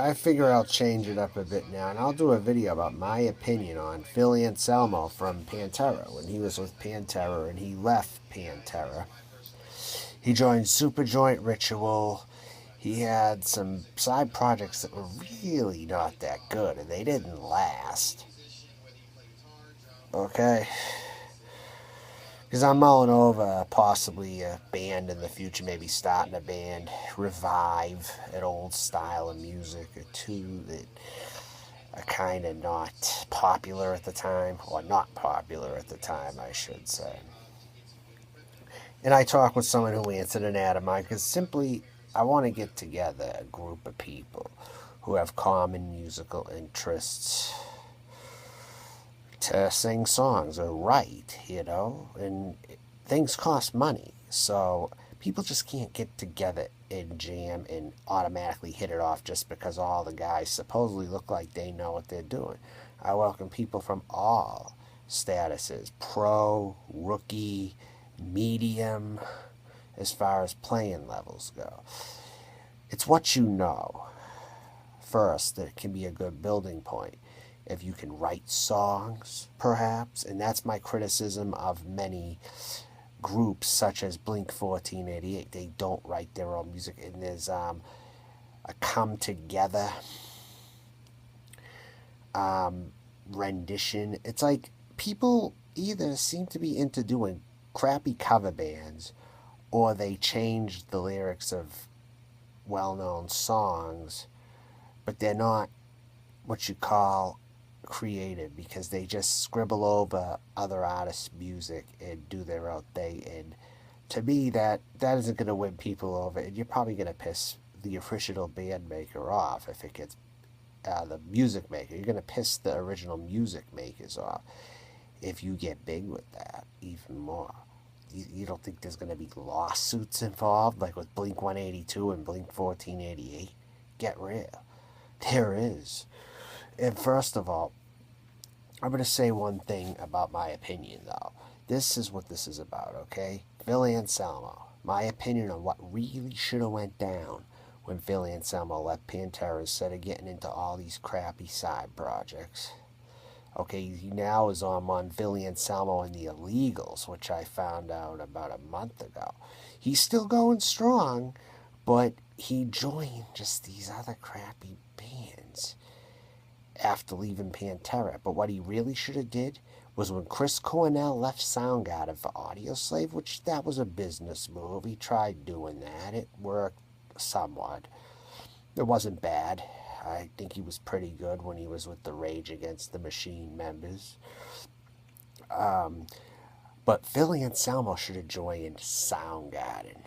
I figure I'll change it up a bit now, and I'll do a video about my opinion on Phil Anselmo from Pantera. When he was with Pantera and he left Pantera, he joined Superjoint Ritual. He had some side projects that were really not that good, and they didn't last. Okay? Because I'm mulling over possibly a band in the future, maybe starting a band, revive an old style of music or two that are kind of not popular at the time, or not popular at the time, I should say. And I talk with someone who answered an ad of mine because simply I want to get together a group of people who have common musical interests to sing songs or write, and things cost money. So people just can't get together and jam and automatically hit it off just because all the guys supposedly look like they know what they're doing. I welcome people from all statuses, pro, rookie, medium, as far as playing levels go. It's what you know first that can be a good building point. If you can write songs, perhaps, and that's my criticism of many groups such as Blink 1488. They don't write their own music, and there's a come together rendition. It's like people either seem to be into doing crappy cover bands, or they change the lyrics of well-known songs, but they're not what you call creative because they just scribble over other artists' music and do their own thing. And to me, that isn't going to win people over, and you're probably going to piss the original band maker off if it gets the music maker. You're going to piss the original music makers off if you get big with that even more. You don't think there's going to be lawsuits involved like with Blink 182 and Blink 1488? Get real. There is. And first of all, I'm going to say one thing about my opinion, though. This is what this is about, okay? Phil Anselmo. My opinion on what really should have went down when Phil Anselmo left Pantera instead of getting into all these crappy side projects. Okay, he now is on Phil Anselmo and the Illegals, which I found out about a month ago. He's still going strong, but he joined just these other crappy bands after leaving Pantera. But what he really should have did was when Chris Cornell left Soundgarden for Audioslave, which that was a business move. He tried doing that. It worked somewhat. It wasn't bad. I think he was pretty good when he was with the Rage Against the Machine members. But Phil Anselmo should have joined Soundgarden.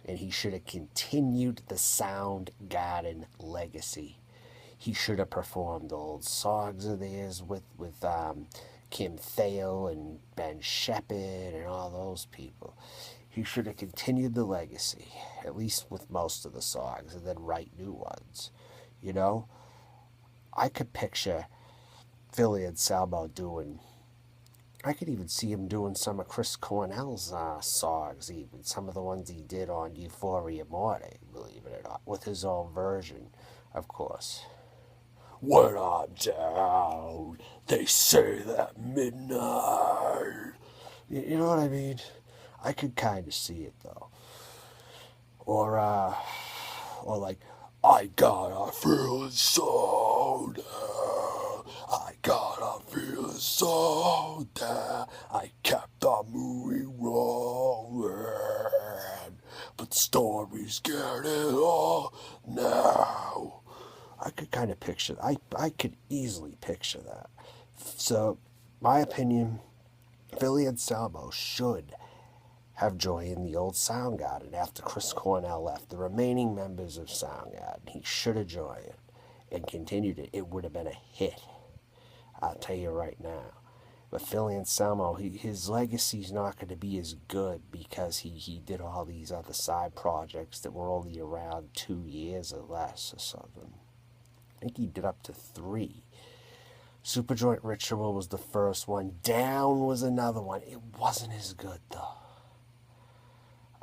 And he should have continued the Soundgarden legacy. He should have performed old songs of theirs with Kim Thayil and Ben Shepherd and all those people. He should have continued the legacy, at least with most of the songs, and then write new ones. I could picture Phil Anselmo doing, I could even see him doing some of Chris Cornell's songs, even some of the ones he did on Euphoria Morte, believe it or not, with his own version, of course. When I'm down, they say that midnight. You know what I mean? I could kind of see it, though. Or like, I gotta feel it so down. I gotta feel it so down. I kept the movie rolling, but the story's getting on now. I could kind of picture. I could easily picture that. So, my opinion, Phil Anselmo should have joined the old Soundgarden after Chris Cornell left. The remaining members of Soundgarden, he should have joined and continued it. It would have been a hit. I'll tell you right now. But Phil Anselmo, his legacy's not going to be as good because he did all these other side projects that were only around 2 years or less or something. I think he did up to 3. Superjoint Ritual was the first one. Down was another one. It wasn't as good, though.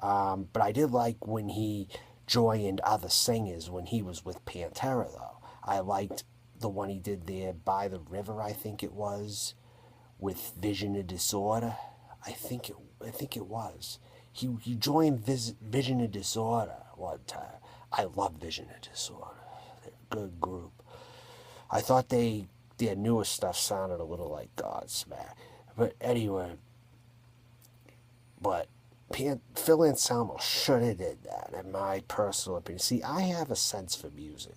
But I did like when he joined other singers when he was with Pantera, though. I liked the one he did there by the river, I think it was, with Vision of Disorder. I think it was. He joined Vision of Disorder one time. I love Vision of Disorder. They're a good group. I thought their newest stuff sounded a little like Godsmack. But anyway, but Phil Anselmo should have did that, in my personal opinion. See, I have a sense for music.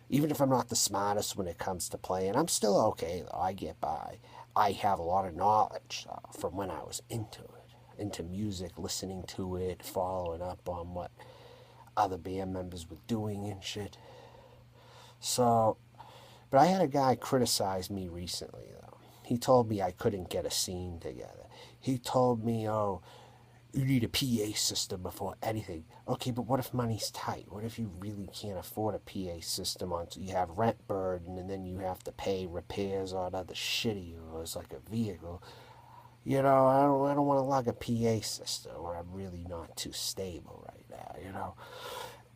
Even if I'm not the smartest when it comes to playing, I'm still okay, though. I get by. I have a lot of knowledge from when I was into music, listening to it, following up on what other band members were doing and shit. So, but I had a guy criticize me recently, though. He told me I couldn't get a scene together. He told me, oh, you need a PA system before anything. Okay, but what if money's tight? What if you really can't afford a PA system until you have rent burden and then you have to pay repairs on other shitty or it's like a vehicle? You know, I don't want to lug a PA system where I'm really not too stable right now, you know,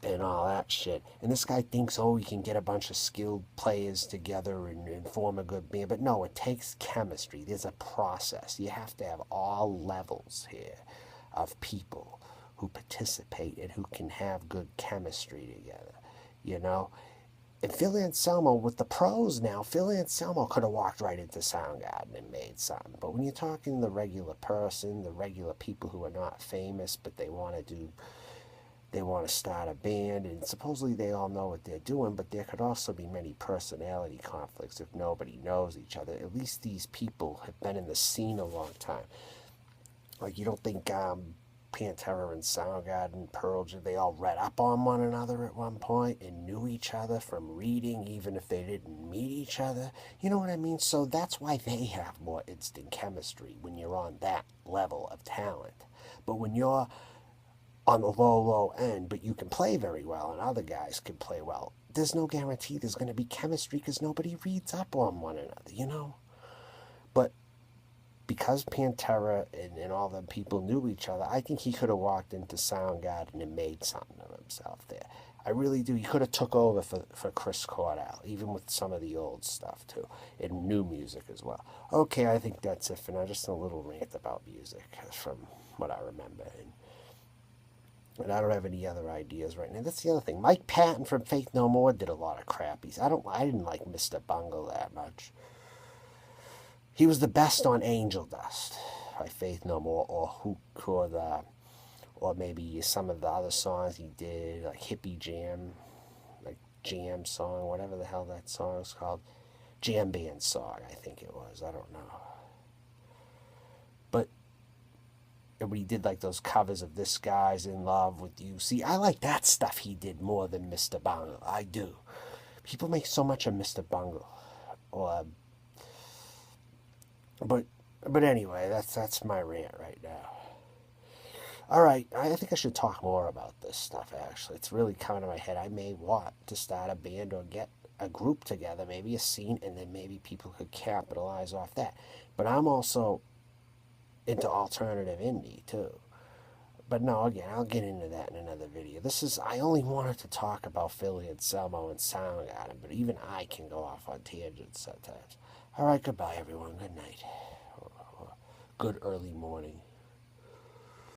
and all that shit. And this guy thinks, oh, he can get a bunch of skilled players together and form a good band. But no, it takes chemistry. There's a process. You have to have all levels here of people who participate and who can have good chemistry together, you know? And Phil Anselmo, with the pros now, Phil Anselmo could have walked right into Soundgarden and made something. But when you're talking the regular person, the regular people who are not famous, but they want to start a band, and supposedly they all know what they're doing, but there could also be many personality conflicts if nobody knows each other. At least these people have been in the scene a long time. Like, you don't think Pantera and Soundgarden, Pearl Jam, they all read up on one another at one point and knew each other from reading, even if they didn't meet each other? You know what I mean? So that's why they have more instant chemistry when you're on that level of talent. But when you're on the low end, but you can play very well and other guys can play well, there's no guarantee there's going to be chemistry because nobody reads up on one another, you know? But because Pantera and all the people knew each other, I think he could have walked into Soundgarden and made something of himself there. I really do. He could have took over for Chris Cornell, even with some of the old stuff, too, and new music as well. Okay, I think that's it for now. Just a little rant about music from what I remember. And I don't have any other ideas right now. That's the other thing. Mike Patton from Faith No More did a lot of crappies. I didn't like Mr. Bungle that much. He was the best on Angel Dust by Faith No More, or maybe some of the other songs he did, like Hippie Jam, like Jam Song, whatever the hell that song is called. Jam Band Song, I think it was. I don't know. But when he did like those covers of This Guy's in Love with You. See, I like that stuff he did more than Mr. Bungle. I do. People make so much of Mr. Bungle. Or But anyway, that's my rant right now. All right, I think I should talk more about this stuff, actually. It's really coming to my head. I may want to start a band or get a group together, maybe a scene, and then maybe people could capitalize off that. But I'm also into alternative indie, too. But no, again, I'll get into that in another video. I only wanted to talk about Phil Anselmo and Soundgarden, but even I can go off on tangents sometimes. All right, goodbye, everyone. Good night. Good early morning.